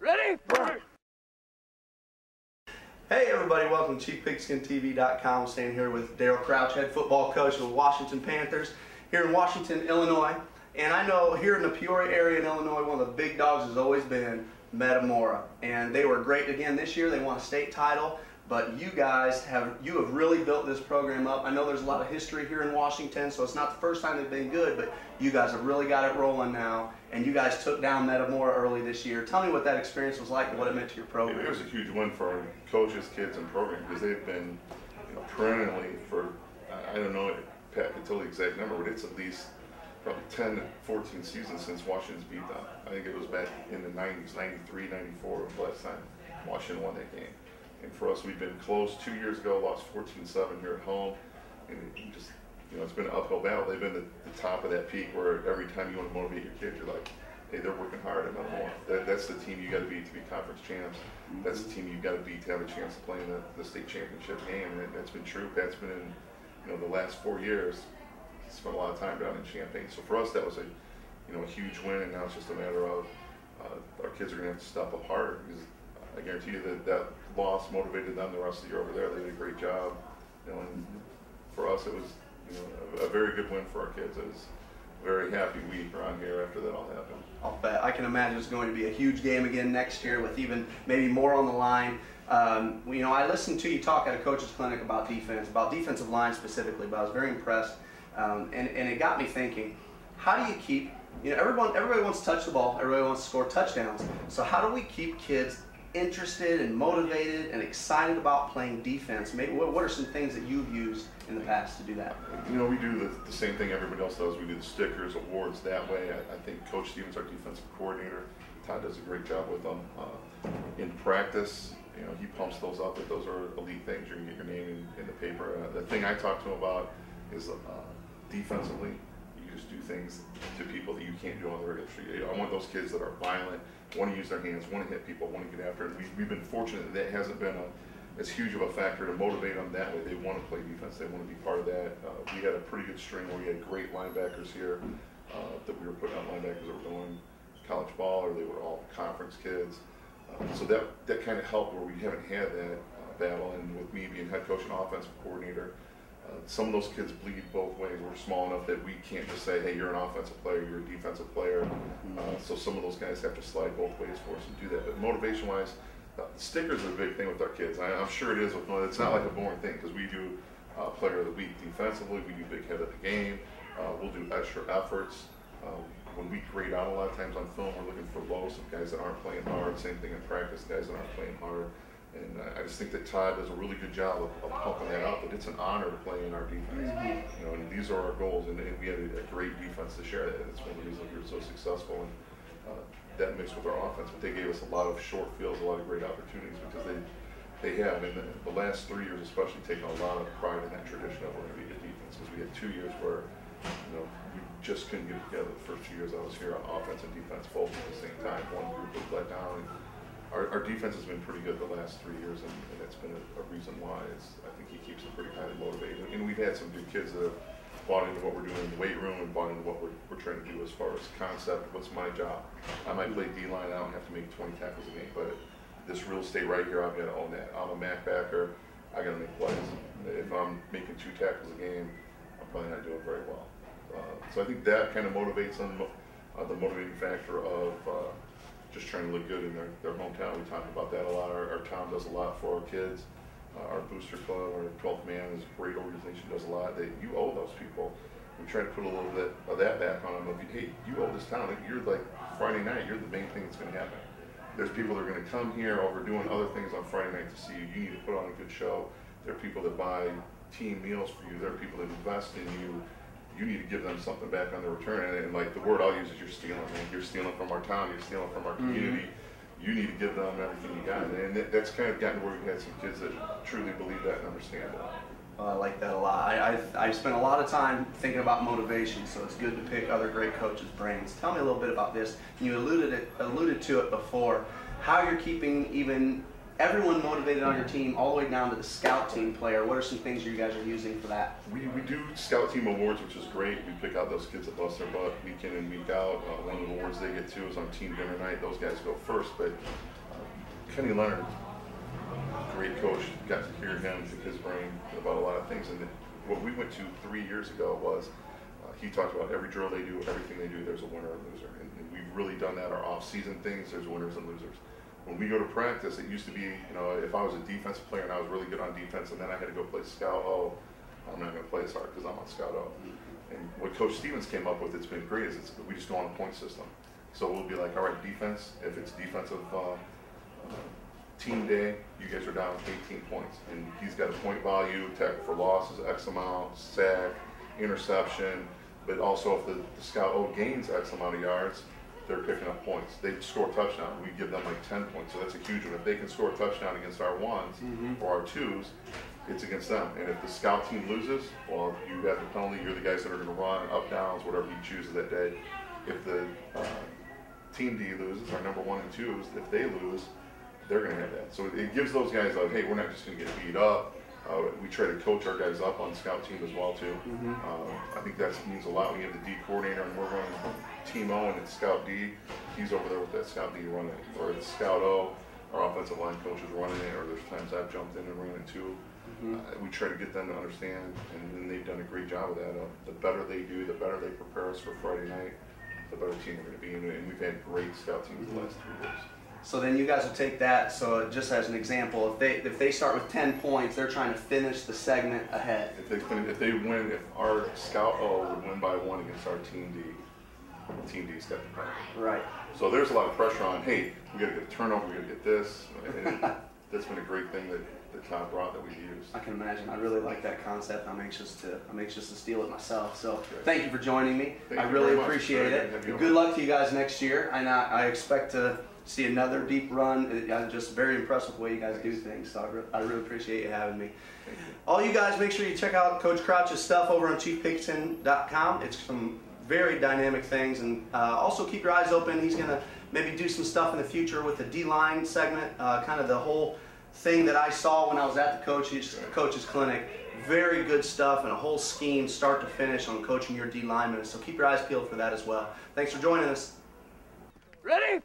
Ready? Burn! Hey everybody, welcome to ChiefPigskinTV.com. I'm standing here with Daryl Crouch, head football coach of the Washington Panthers here in Washington, Illinois. And I know here in the Peoria area in Illinois, one of the big dogs has always been Metamora. And they were great again this year. They won a state title. But you guys have really built this program up. I know there's a lot of history here in Washington, so it's not the first time they've been good, but you guys have really got it rolling now. And you guys took down Metamora early this year. Tell me what that experience was like and what it meant to your program. It was a huge win for our coaches, kids, and program because they've been perennially for, I don't know, Pat can tell the exact number, but it's at least probably 10 to 14 seasons since Washington's beat them. I think it was back in the 90s, 93, 94 was the last time Washington won that game. And for us, we've been close 2 years ago, lost 14-7 here at home. And it just, it's been an uphill battle. They've been the top of that peak where every time you want to motivate your kids, you're like, hey, they're working hard at Metamora. That's the team you got to beat to be conference champs. That's the team you got to beat to have a chance to play in the state championship game. And that's been true. Pat's been in, the last 4 years. He spent a lot of time down in Champaign. So for us, that was a huge win. And now it's just a matter of our kids are going to have to step up harder because I guarantee you that loss motivated them the rest of the year over there. They did a great job. And for us, it was a very good win for our kids. It was a very happy week around here after that all happened. I'll bet. I can imagine it's going to be a huge game again next year with even maybe more on the line. I listened to you talk at a coach's clinic about defensive line specifically, but I was very impressed. And it got me thinking, how do you keep, everybody wants to touch the ball, everybody wants to score touchdowns. So how do we keep kids interested and motivated and excited about playing defense? Maybe what are some things that you've used in the past to do that? We do the same thing everybody else does. We do the stickers, awards that way. I think Coach Stevens, our defensive coordinator, Todd does a great job with them. In practice, he pumps those up. That those are elite things. You're gonna get your name in the paper. The thing I talk to him about is defensively, you just do things to people that you can't do on the regular street. I want those kids that are violent, want to use their hands, want to hit people, want to get after it. We've been fortunate that hasn't been as huge of a factor to motivate them that way. They want to play defense. They want to be part of that. We had a pretty good string where we had great linebackers here that we were putting out linebackers that were going college ball or they were all conference kids. So that kind of helped where we haven't had that battle. And with me being head coach and offensive coordinator, some of those kids bleed both ways. We're small enough that we can't just say, hey, you're an offensive player, you're a defensive player. So some of those guys have to slide both ways for us and do that. But motivation-wise, stickers are a big thing with our kids. I'm sure it is. It's not like a boring thing because we do player of the week defensively. We do big head of the game. We'll do extra efforts. When we grade out a lot of times on film, we're looking for lows of guys that aren't playing hard. Same thing in practice, guys that aren't playing hard. And I just think that Todd does a really good job of pumping that out, but it's an honor to play in our defense. And these are our goals, and we had a great defense to share that. That's one of the reasons we were so successful, and that mixed with our offense. But they gave us a lot of short fields, a lot of great opportunities because they have, in the last 3 years especially, taken a lot of pride in that tradition of we're going to be a defense because we had 2 years where we just couldn't get together. The first 2 years I was here on offense and defense both at the same time. One group was let down. And our defense has been pretty good the last 3 years, and that's been a reason why. I think he keeps them pretty highly motivated. And we've had some good kids that have bought into what we're doing in the weight room and bought into what we're trying to do as far as concept. What's my job? I might play D-line. I don't have to make 20 tackles a game, but this real estate right here, I've got to own that. I'm a Mac backer. I got to make plays. If I'm making 2 tackles a game, I'm probably not doing very well. So I think that kind of motivates them. The motivating factor of just trying to look good in their hometown. We talk about that a lot. Our town does a lot for our kids. Our booster club, our 12th man is a great organization, does a lot. You owe those people. We try to put a little bit of that back on them. Hey, you owe this town. You're like Friday night, you're the main thing that's going to happen. There's people that are going to come here over doing other things on Friday night to see you. You need to put on a good show. There are people that buy team meals for you. There are people that invest in you. You need to give them something back on the return. And like the word I'll use is you're stealing. You're stealing from our town. You're stealing from our community. You need to give them everything you got. And that's kind of gotten where we've had some kids that truly believe that and understand it. I like that a lot. I spent a lot of time thinking about motivation, so it's good to pick other great coaches' brains. Tell me a little bit about this. You alluded to it before, how you're keeping even everyone motivated on your team all the way down to the scout team player. What are some things you guys are using for that? We do scout team awards, which is great. We pick out those kids that bust their butt week in and week out. One of the awards they get too is on team dinner night. Those guys go first, but Kenny Leonard, great coach, got to hear him, pick his brain about a lot of things. And what we went to 3 years ago was he talked about every drill they do, everything they do, there's a winner and loser. And we've really done that. Our off-season things, there's winners and losers. When we go to practice, it used to be, you know, if I was a defensive player and I was really good on defense and then I had to go play scout O, I'm not going to play as hard because I'm on scout O. And what Coach Stevens came up with, it's been great, is we just go on a point system. So we'll be like, all right, defense, if it's defensive team day, you guys are down 18 points. And he's got a point value, tackle for losses, X amount, sack, interception, but also if the scout O gains X amount of yards, they're picking up points. They score a touchdown, we give them like 10 points, so that's a huge one. If they can score a touchdown against our ones or our twos, it's against them. And if the scout team loses, well, you have the penalty, you're the guys that are going to run, up, downs, whatever he chooses that day. If the team D loses, our number 1 and 2s, if they lose, they're going to have that. So it gives those guys like, hey, we're not just going to get beat up. We try to coach our guys up on scout team as well too. I think that means a lot when you have the D coordinator and we're running team O and it's scout D. He's over there with that scout D running it. Or it's scout O, our offensive line coach is running it, or there's times I've jumped in and ran it too. We try to get them to understand, and they've done a great job of that. The better they do, the better they prepare us for Friday night, the better team we're going to be. And we've had great scout teams the last 3 years. So then you guys will take that, so just as an example, if they start with 10 points, they're trying to finish the segment ahead. If they win, if our scout O would win by 1 against our team D's got the penalty. Right. So there's a lot of pressure on, hey, we got to get a turnover, we got to get this. And that's been a great thing that Todd brought that we've used. I can imagine. I really like that concept. I'm anxious to steal it myself. So thank you for joining me. I really appreciate it. Good luck to you guys next year. And I expect to see another deep run. I'm just very impressed with the way you guys do things. So I really appreciate you having me. Thank you. All you guys, make sure you check out Coach Crouch's stuff over on chiefpigskin.com. It's some very dynamic things, and also keep your eyes open. He's going to maybe do some stuff in the future with the D-line segment, kind of the whole thing that I saw when I was at the coach's clinic. Very good stuff and a whole scheme start to finish on coaching your D linemen. So keep your eyes peeled for that as well. Thanks for joining us. Ready?